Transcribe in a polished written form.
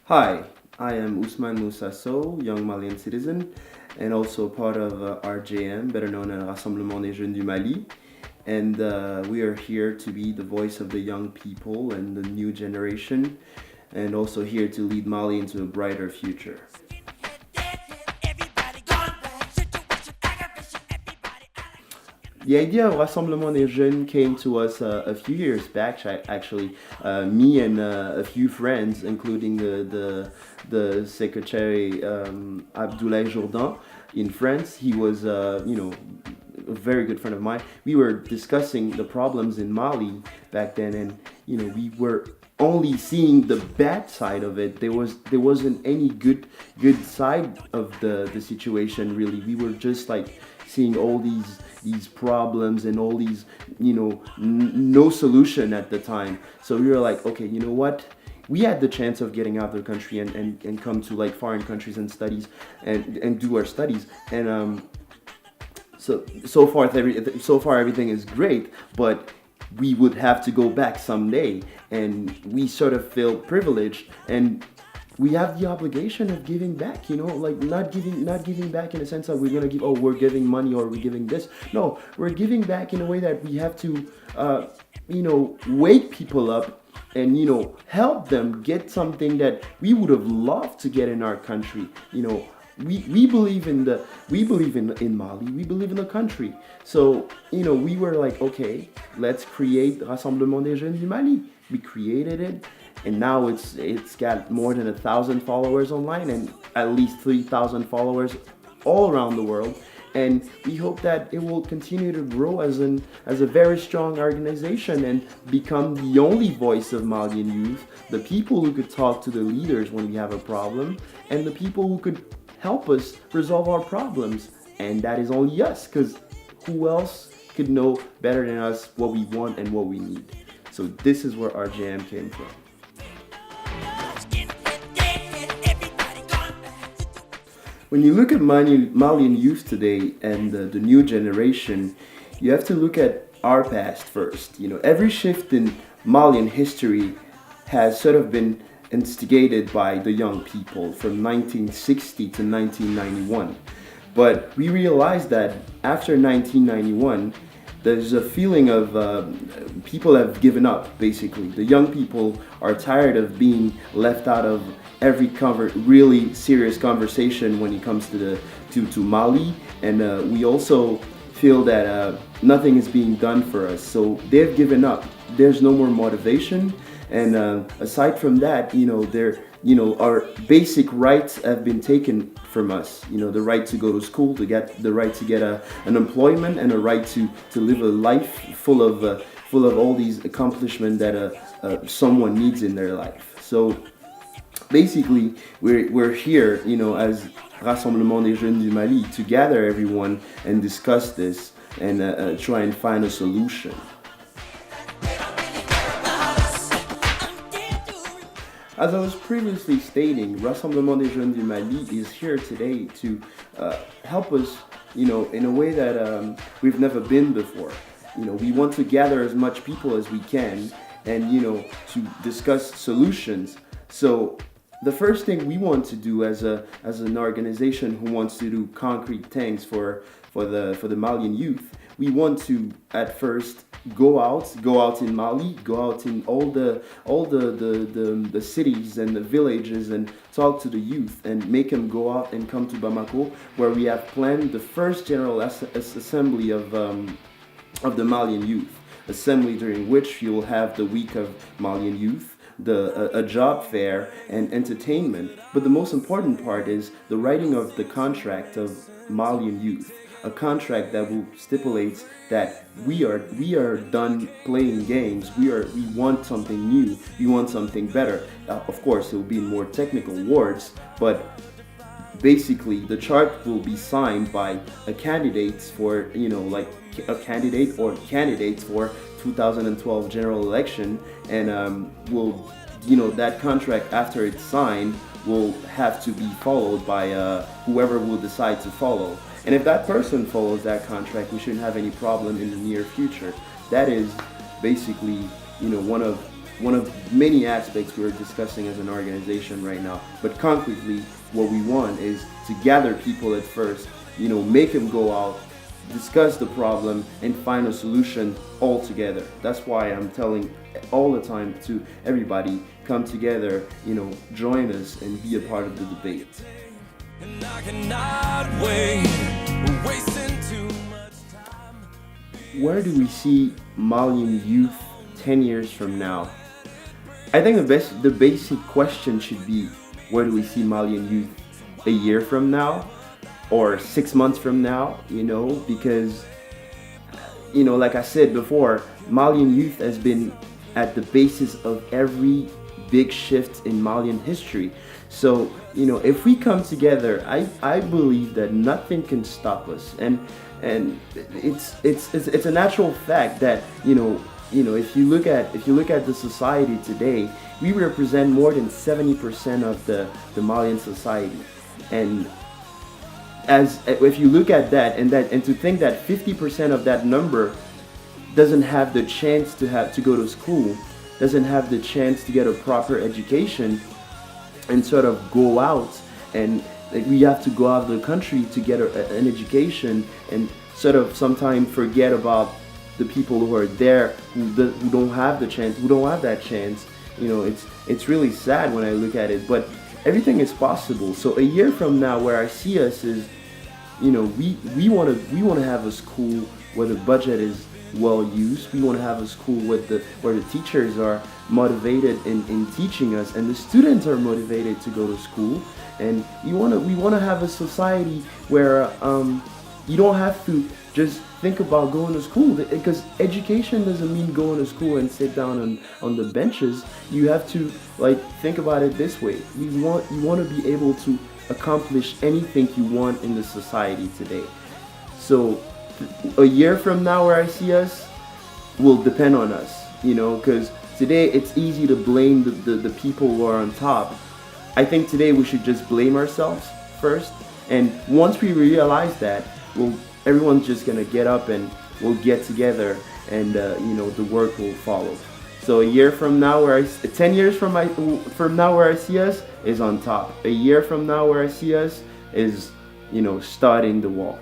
Hi, I am Ousmane Moussasso, young Malian citizen, and also part of RJM, better known as Rassemblement des Jeunes du Mali. And we are here to be the voice of the young people and the new generation, and also here to lead Mali into a brighter future. The idea of Rassemblement des Jeunes came to us a few years back, actually. Me and a few friends, including the secretary Abdoulaye Jourdan in France. He was, a very good friend of mine. We were discussing the problems in Mali back then, and we were only seeing the bad side of it. There wasn't any good side of the situation really. We were just like seeing all these problems and all these no solution at the time. So we were like, okay, you know what? We had the chance of getting out of the country and come to like foreign countries and studies and do our studies and so far everything is great, but we would have to go back someday, and we sort of feel privileged, and we have the obligation of giving back, like not giving back in a sense that we're gonna give, oh, we're giving money or we're giving this. No, we're giving back in a way that we have to wake people up and help them get something that we would have loved to get in our country. We believe in Mali. We believe in the country. So we were like, okay, let's create Rassemblement des Jeunes du Mali. We created it, and now it's got more than 1,000 followers online and at least 3,000 followers all around the world. And we hope that it will continue to grow as a very strong organization and become the only voice of Malian youth, the people who could talk to the leaders when we have a problem, and the people who could help us resolve our problems. And that is only us, because who else could know better than us what we want and what we need? So this is where RJM came from. When you look at Malian youth today and the new generation, you have to look at our past first. Every shift in Malian history has sort of been instigated by the young people from 1960 to 1991. But we realized that after 1991, there's a feeling of people have given up, basically. The young people are tired of being left out of every really serious conversation when it comes to Mali, and we also feel that nothing is being done for us. So they've given up. There's no more motivation, and aside from that, our basic rights have been taken from us. The right to go to school, the right to get an employment, and a right to live a life full of all these accomplishments that someone needs in their life. So basically, we're here, as Rassemblement des Jeunes du Mali, to gather everyone and discuss this and try and find a solution. As I was previously stating, Rassemblement des Jeunes du Mali is here today to help us, in a way that we've never been before. We want to gather as much people as we can and, to discuss solutions. So the first thing we want to do as an organization who wants to do concrete things for the Malian youth, we want to at first go out in Mali, go out in all the cities and the villages and talk to the youth and make them go out and come to Bamako, where we have planned the first general assembly of the Malian youth, assembly during which you will have the week of Malian youth, a job fair and entertainment. But the most important part is the writing of the contract of Malian youth. A contract that will stipulate that we are done playing games. We want something new. We want something better. Of course, it will be in more technical words, but basically the chart will be signed by a candidate for like a candidate or candidates for 2012 general election, and will that contract, after it's signed, will have to be followed by whoever will decide to follow. And if that person follows that contract, we shouldn't have any problem in the near future. That is basically, one of one of many aspects we're discussing as an organization right now. But concretely, what we want is to gather people at first, make them go out, discuss the problem, and find a solution all together. That's why I'm telling all the time to everybody, come together, join us and be a part of the debate. And I cannot wait, we're wasting too much time. Where do we see Malian youth 10 years from now? I think the basic question should be, where do we see Malian youth a year from now or 6 months from now? Because like I said before, Malian youth has been at the basis of every big shift in Malian history. So, if we come together, I believe that nothing can stop us. And it's a natural fact that, if you look at the society today, we represent more than 70% of the Malian society. And if you look at that and to think that 50% of that number doesn't have the chance to go to school, doesn't have the chance to get a proper education and sort of go out, and we have to go out of the country to get an education, and sort of sometimes forget about the people who are there who don't have that chance. It's really sad when I look at it, but everything is possible. So a year from now, where I see us is, we want to have a school where the budget is well used. We want to have a school where the teachers are motivated in teaching us, and the students are motivated to go to school. And we want to have a society where you don't have to just think about going to school, because education doesn't mean going to school and sit down on the benches. You have to think about it this way. You want to be able to accomplish anything you want in the society today. So a year from now, where I see us will depend on us, because today it's easy to blame the people who are on top. I think today we should just blame ourselves first, and once we realize that, everyone's just gonna get up and we'll get together, and the work will follow. So a year from now, 10 years from now, where I see us is on top. A year from now, where I see us is starting the walk.